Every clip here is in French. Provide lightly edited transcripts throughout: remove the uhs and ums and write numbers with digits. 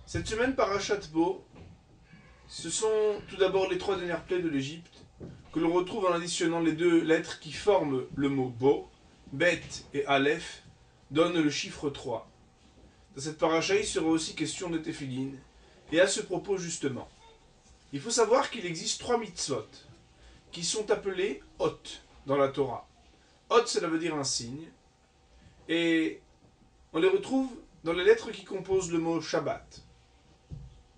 Cette semaine, Parashat Bo, ce sont tout d'abord les trois dernières plaies de l'Égypte, que l'on retrouve en additionnant les deux lettres qui forment le mot Bo, Bet et Aleph, donnent le chiffre 3. Dans cette paracha, il sera aussi question de Téphilin, et à ce propos justement, il faut savoir qu'il existe trois mitzvot, qui sont appelés Hot dans la Torah. Hot, cela veut dire un signe, et on les retrouve dans les lettres qui composent le mot Shabbat.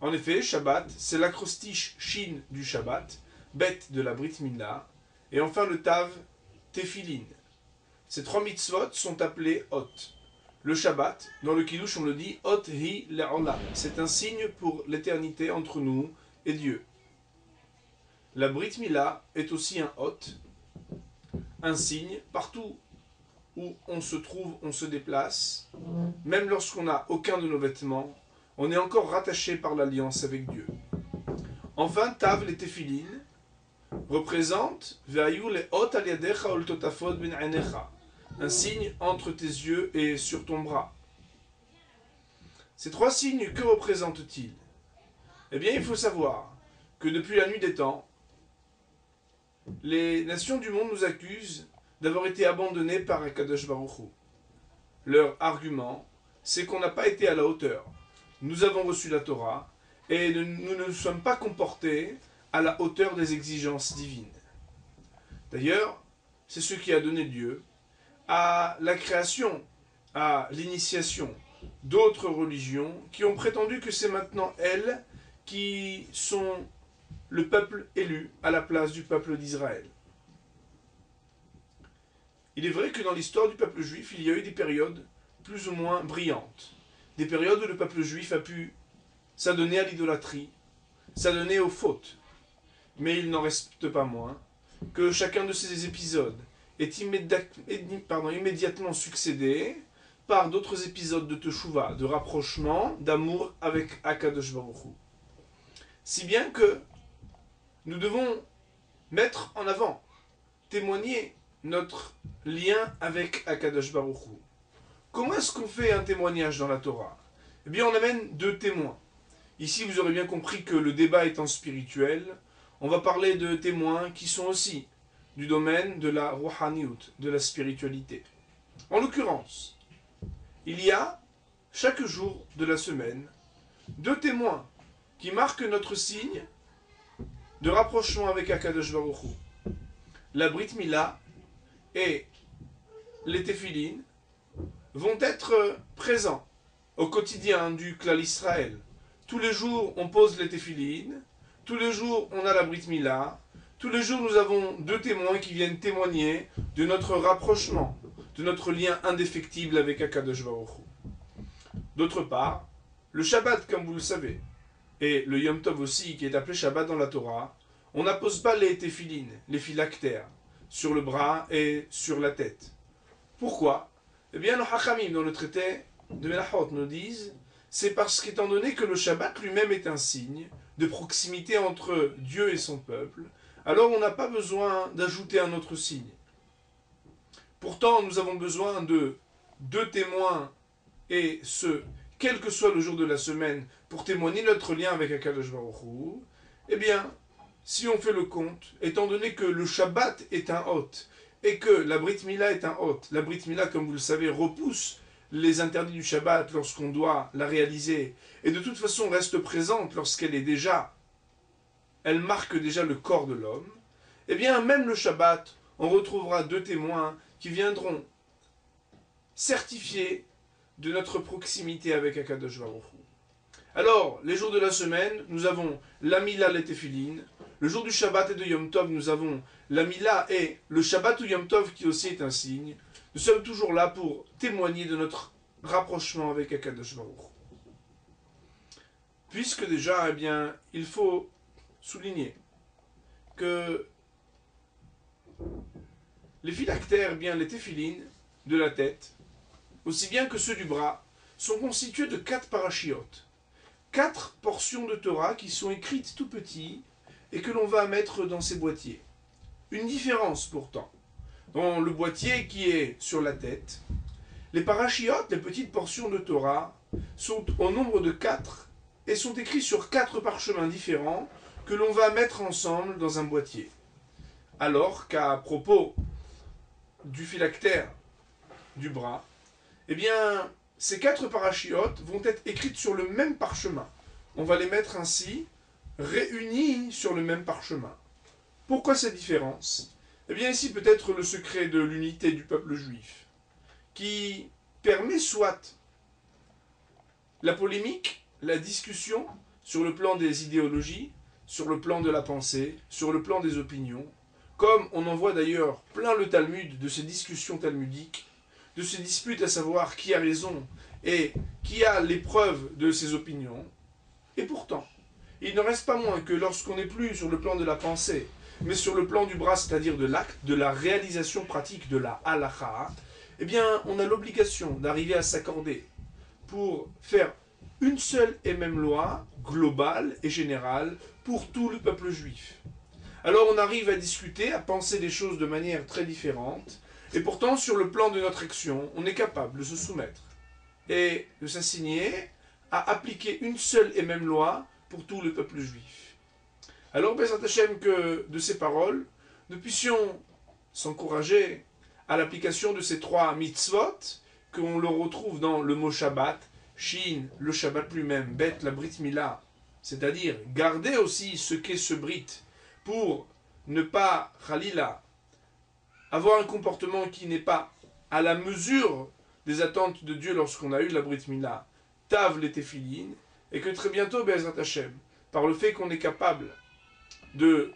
En effet, Shabbat, c'est l'acrostiche Shin du Shabbat, Bet de la Brit Mila, et enfin le Tav, Téphilin. Ces trois mitzvot sont appelés Hot. Le Shabbat, dans le Kiddush on le dit Hot hi le'olam, c'est un signe pour l'éternité entre nous et Dieu. La Brit Mila est aussi un Hot, un signe partout où on se trouve, on se déplace, même lorsqu'on n'a aucun de nos vêtements, on est encore rattaché par l'alliance avec Dieu. Enfin, Tav, les Téphilin, représente un signe entre tes yeux et sur ton bras. Ces trois signes, que représentent-ils? Eh bien, il faut savoir que depuis la nuit des temps, les nations du monde nous accusent d'avoir été abandonnés par Akadosh Baruch Hu. Leur argument, c'est qu'on n'a pas été à la hauteur. Nous avons reçu la Torah et nous ne nous sommes pas comportés à la hauteur des exigences divines. D'ailleurs, c'est ce qui a donné lieu à la création, à l'initiation d'autres religions qui ont prétendu que c'est maintenant elles qui sont le peuple élu à la place du peuple d'Israël. Il est vrai que dans l'histoire du peuple juif, il y a eu des périodes plus ou moins brillantes. Des périodes où le peuple juif a pu s'adonner à l'idolâtrie, s'adonner aux fautes. Mais il n'en reste pas moins que chacun de ces épisodes est immédiatement succédé par d'autres épisodes de teshuva, de rapprochement, d'amour avec Akadosh Baruch Hu. Si bien que nous devons mettre en avant, témoigner notre lien avec Akadosh Baruch Hu. Comment est-ce qu'on fait un témoignage dans la Torah? Eh bien, on amène deux témoins. Ici, vous aurez bien compris que le débat étant spirituel, on va parler de témoins qui sont aussi du domaine de la Rouhaniout, de la spiritualité. En l'occurrence, il y a, chaque jour de la semaine, deux témoins qui marquent notre signe de rapprochement avec Akadosh Baruch Hu. La Brit Mila et les Téphilin vont être présents au quotidien du Klal Israël. Tous les jours, on pose les Téphilin, tous les jours, on a la Brit Mila, tous les jours, nous avons deux témoins qui viennent témoigner de notre rapprochement, de notre lien indéfectible avec Akadosh Baruch Hu. D'autre part, le Shabbat, comme vous le savez, et le Yom Tov aussi, qui est appelé Shabbat dans la Torah, on n'appose pas les Téphilin, les phylactères, sur le bras et sur la tête. Pourquoi? Eh bien, nos Hachamim, dans le traité de Melachot, nous disent, c'est parce qu'étant donné que le Shabbat lui-même est un signe de proximité entre Dieu et son peuple, alors on n'a pas besoin d'ajouter un autre signe. Pourtant, nous avons besoin de deux témoins, et ce, quel que soit le jour de la semaine, pour témoigner notre lien avec Akadosh Baruch Hu. Eh bien, si on fait le compte, étant donné que le Shabbat est un hôte, et que la Brit Mila est un hôte, la Brit Mila, comme vous le savez, repousse les interdits du Shabbat lorsqu'on doit la réaliser, et de toute façon reste présente lorsqu'elle est déjà, elle marque déjà le corps de l'homme, eh bien même le Shabbat, on retrouvera deux témoins qui viendront certifier de notre proximité avec Akadosh Baruch Hu. Alors, les jours de la semaine, nous avons la Mila et Téphilin. Le jour du Shabbat et de Yom Tov, nous avons la Mila et le Shabbat ou Yom Tov qui aussi est un signe. Nous sommes toujours là pour témoigner de notre rapprochement avec Akadosh Baruch Hu. Puisque déjà, eh bien, il faut souligner que les phylactères, eh bien, les téphilin de la tête, aussi bien que ceux du bras, sont constitués de 4 parachiotes. 4 portions de Torah qui sont écrites tout petit et que l'on va mettre dans ces boîtiers. Une différence pourtant. Dans le boîtier qui est sur la tête, les parachiotes, les petites portions de Torah, sont au nombre de 4 et sont écrits sur 4 parchemins différents que l'on va mettre ensemble dans un boîtier. Alors qu'à propos du phylactère du bras, eh bien, ces 4 parachiotes vont être écrites sur le même parchemin. On va les mettre ainsi, réunis sur le même parchemin. Pourquoi cette différence? Eh bien, ici peut-être le secret de l'unité du peuple juif, qui permet soit la polémique, la discussion sur le plan des idéologies, sur le plan de la pensée, sur le plan des opinions, comme on en voit d'ailleurs plein le Talmud de ces discussions talmudiques, de ces disputes à savoir qui a raison et qui a les preuves de ses opinions. Et pourtant, il ne reste pas moins que lorsqu'on n'est plus sur le plan de la pensée, mais sur le plan du bras, c'est-à-dire de l'acte, de la réalisation pratique de la halacha, eh bien, on a l'obligation d'arriver à s'accorder pour faire une seule et même loi, globale et générale, pour tout le peuple juif. Alors on arrive à discuter, à penser des choses de manière très différente, et pourtant sur le plan de notre action, on est capable de se soumettre et de s'assigner à appliquer une seule et même loi pour tout le peuple juif. Alors, Bezrat Hashem, que de ces paroles, nous puissions s'encourager à l'application de ces 3 mitzvot, qu'on le retrouve dans le mot Shabbat, Shin, le Shabbat lui-même, Bet, la Brit Mila, c'est-à-dire garder aussi ce qu'est ce Brit, pour ne pas, Khalila, avoir un comportement qui n'est pas à la mesure des attentes de Dieu lorsqu'on a eu la Brit Mila, Tav les Téphilines, et que très bientôt, Bezrat Hashem, par le fait qu'on est capable de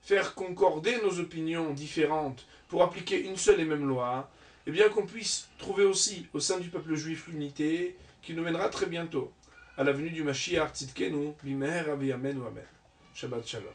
faire concorder nos opinions différentes pour appliquer une seule et même loi, et bien qu'on puisse trouver aussi au sein du peuple juif l'unité qui nous mènera très bientôt à la venue du Mashiach Tzidkenu, Limeher Avi Amen ou Amen. Shabbat Shalom.